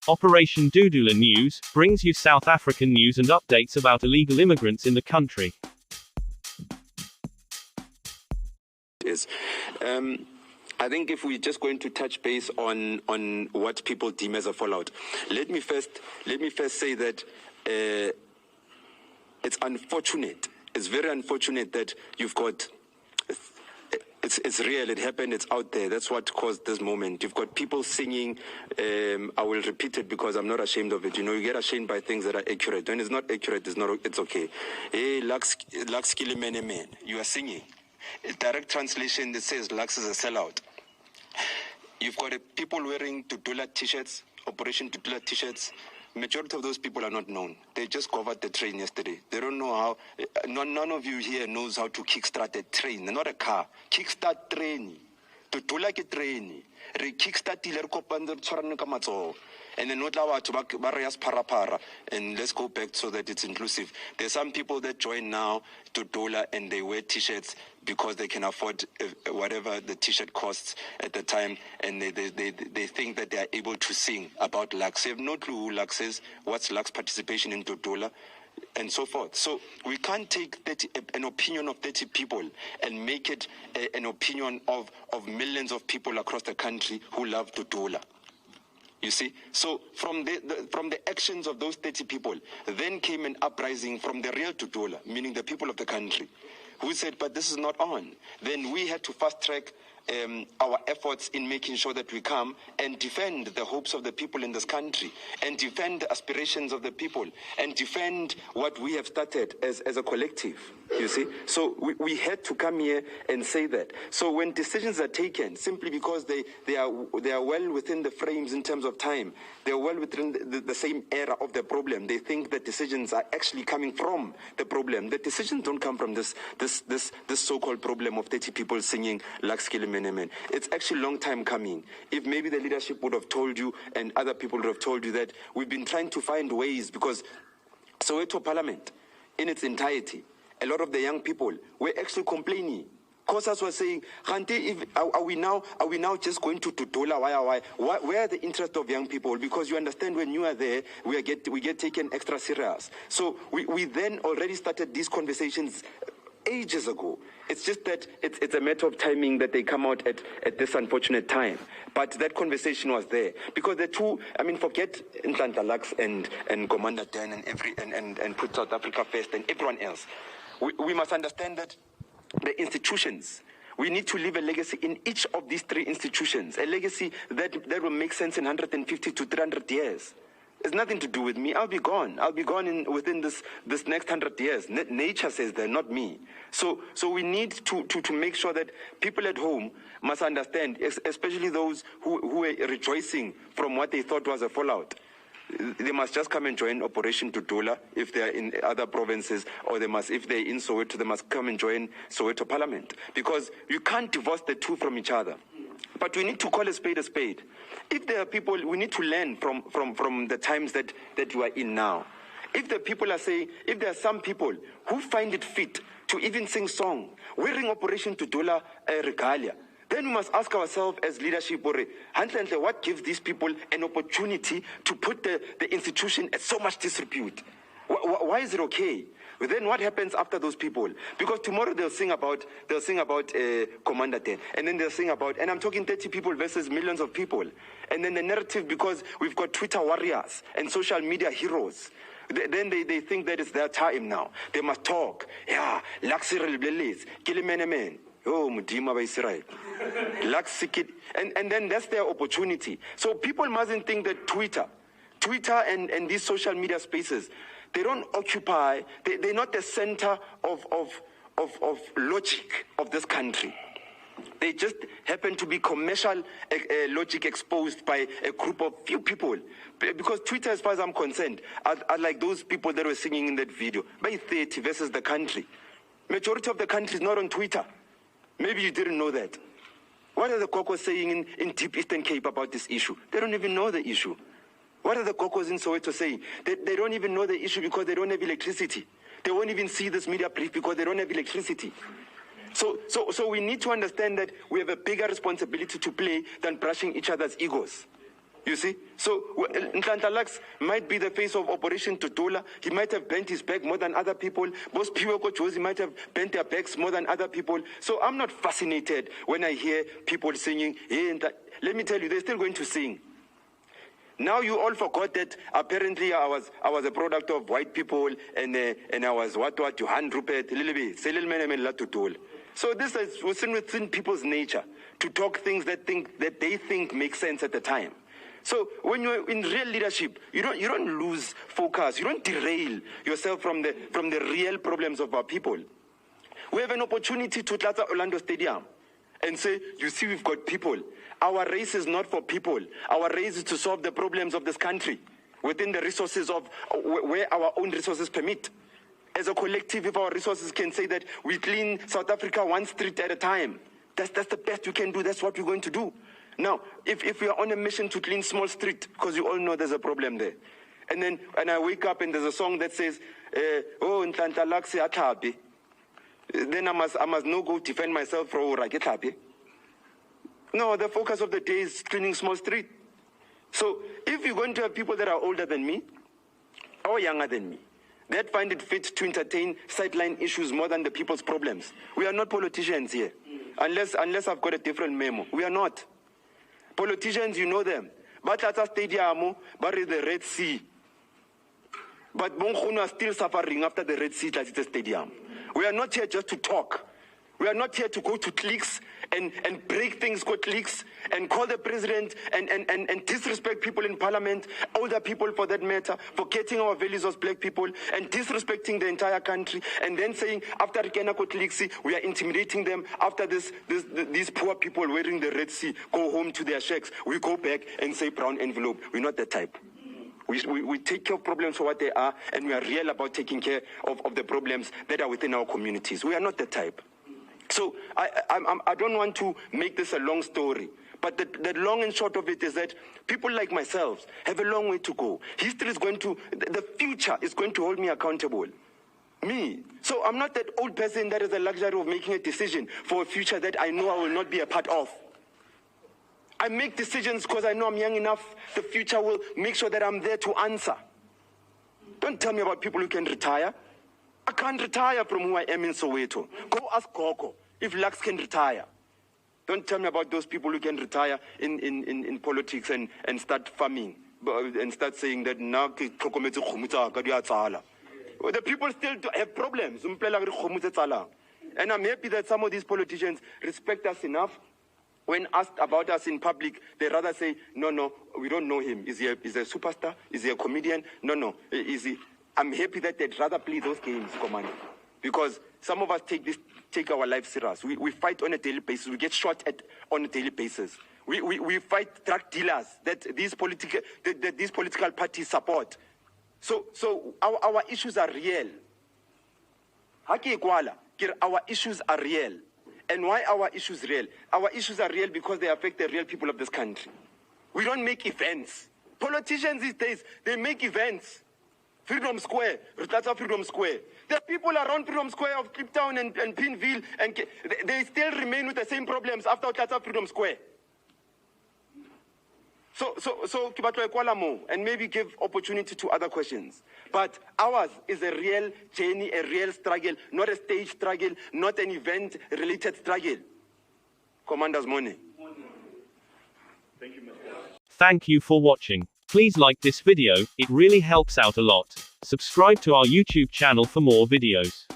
Operation Dudula News brings you South African news and updates about illegal immigrants in the country. I think if we're just going to touch base on what people deem as a fallout, let me first say that it's unfortunate. It's very unfortunate that you've got. It's real. It happened. It's out there. That's what caused this moment. You've got people singing. I will repeat it because I'm not ashamed of it. You know, you get ashamed by things that are accurate. When it's not accurate, it's okay. Hey, Lux Kilimenemen, you are singing. A direct translation that says Lux is a sellout. You've got people wearing Dudula t-shirts, Operation Dudula t-shirts. Majority of those people are not known. They just covered the train yesterday. They don't know how. None of you here knows how to kickstart a train. Not a car. Kickstart train. Dudula ke train. Re kickstart ile re kopane re tshwarane ka matsoho. And then and let's go back so that it's inclusive. There's some people that join now to Dudula and they wear t-shirts because they can afford whatever the t-shirt costs at the time, and they think that they are able to sing about Lux. They have no clue who Lux is, what's Lux participation in Dudula, and so forth. So we can't take an opinion of 30 people and make it an opinion of millions of people across the country who love Dudula. You see, so from the actions of those 30 people, then came an uprising from the real Dudula, meaning the people of the country, who said, but this is not on. Then we had to fast track our efforts in making sure that we come and defend the hopes of the people in this country, and defend the aspirations of the people, and defend what we have started as a collective, you see. So we had to come here and say that. So when decisions are taken, simply because they are well within the frames in terms of time, they are well within the same era of the problem, they think that decisions are actually coming from the problem. The decisions don't come from this so-called problem of 30 people singing Lux Kilimenemen. It's actually a long time coming. If maybe the leadership would have told you, and other people would have told you, that we've been trying to find ways, because Soweto Parliament in its entirety, a lot of the young people were actually complaining. Cosas were saying, are we now just going to Dudula? Why? Where are the interests of young people? Because you understand, when you are there, we get taken extra serious. So we then already started these conversations ages ago. It's just that it's a matter of timing that they come out at this unfortunate time. But that conversation was there. Because the two, forget Nhlanhla Lux and Commander Dan and put South Africa first and everyone else. We must understand that the institutions, we need to leave a legacy in each of these three institutions, a legacy that will make sense in 150 to 300 years. It's nothing to do with me. I'll be gone. I'll be gone within this next 100 years. Nature says that, not me. So we need to make sure that people at home must understand, especially those who are rejoicing from what they thought was a fallout. They must just come and join Operation Dudula if they are in other provinces, or if they're in Soweto, they must come and join Soweto Parliament. Because you can't divorce the two from each other. But we need to call a spade a spade. If there are people, we need to learn from the times that you are in now. If the people are saying, if there are some people who find it fit to even sing song, wearing Operation Dudula regalia, then we must ask ourselves as leadership, what gives these people an opportunity to put the institution at so much disrepute? Why is it okay? But then what happens after those people? Because tomorrow they'll sing about Commander 10, and then they'll sing about, and I'm talking 30 people versus millions of people. And then the narrative, because we've got Twitter warriors and social media heroes, then they think that it's their time now. They must talk. Yeah, Laxiril Belis, Kilimenemen. Oh, Mudima by Israel. And then that's their opportunity. So people mustn't think that Twitter and these social media spaces, they don't occupy, they're not the center of logic of this country. They just happen to be commercial logic exposed by a group of few people. Because Twitter, as far as I'm concerned, are like those people that were singing in that video. By 30 versus the country. Majority of the country is not on Twitter. Maybe you didn't know that. What are the Kokos saying in Deep Eastern Cape about this issue? They don't even know the issue. What are the Kokos in Soweto saying? They don't even know the issue because they don't have electricity. They won't even see this media brief because they don't have electricity. So we need to understand that we have a bigger responsibility to play than brushing each other's egos. You see? So Nhlanhla Lux might be the face of Operation Dudula. He might have bent his back more than other people. Both Piweko Jozi might have bent their backs more than other people. So I'm not fascinated when I hear people singing. Hey, let me tell you, they're still going to sing. Now you all forgot that apparently I was a product of white people and I was what Johan Rupert, so this is within people's nature to talk things that they think make sense at the time. So when you're in real leadership, you don't lose focus, you don't derail yourself from the real problems of our people. We have an opportunity to Tata Orlando Stadium and say, you see, we've got people. Our race is not for people. Our race is to solve the problems of this country within the resources of where our own resources permit. As a collective, if our resources can say that we clean South Africa one street at a time, that's the best we can do. That's what we're going to do. Now, if we are on a mission to clean small street, because you all know there's a problem there, and I wake up and there's a song that says, oh, Nhlanhla Lux athapi, then I must no go defend myself from Rakethapi. No, the focus of the day is cleaning small street. So if you're going to have people that are older than me or younger than me, that find it fit to entertain sideline issues more than the people's problems, we are not politicians here. Unless I've got a different memo. We are not. Politicians, you know them. But at a stadium, but the Red Sea. But Bongono are still suffering after the Red Sea at the stadium. We are not here just to talk. We are not here to go to cliques and break things, go cliques, and call the president and disrespect people in parliament, older people for that matter, forgetting our values as black people, and disrespecting the entire country, and then saying after Kena go cliques, we are intimidating them. After these poor people wearing the Red Sea go home to their shacks, we go back and say brown envelope. We're not that type. We take care of problems for what they are, and we are real about taking care of the problems that are within our communities. We are not that type. So I don't want to make this a long story, but the long and short of it is that people like myself have a long way to go. History is the future is going to hold me accountable. Me. So I'm not that old person that has the luxury of making a decision for a future that I know I will not be a part of. I make decisions because I know I'm young enough. The future will make sure that I'm there to answer. Don't tell me about people who can retire. I can't retire from who I am in Soweto. Go ask Coco if Lux can retire. Don't tell me about those people who can retire in politics and start farming and start saying that now the people still have problems. And I'm happy that some of these politicians respect us enough. When asked about us in public, they rather say, no, we don't know him. Is he a superstar? Is he a comedian? No. Is he? I'm happy that they'd rather play those games, Commander. Because some of us take our life serious. We fight on a daily basis. We get shot at on a daily basis. We fight drug dealers that these political parties support. So our issues are real. Our issues are real. And why our issues real? Our issues are real because they affect the real people of this country. We don't make events. Politicians these days, they make events. Freedom Square, Rutata Freedom Square. There are people around Freedom Square of Cape Town and Pinville, and they still remain with the same problems after Rutata Freedom Square. So Kibatwa Kwalamo, and maybe give opportunity to other questions. But ours is a real journey, a real struggle, not a stage struggle, not an event-related struggle. Commander's morning. Thank you, Mr. Thank you for watching. Please like this video, it really helps out a lot. Subscribe to our YouTube channel for more videos.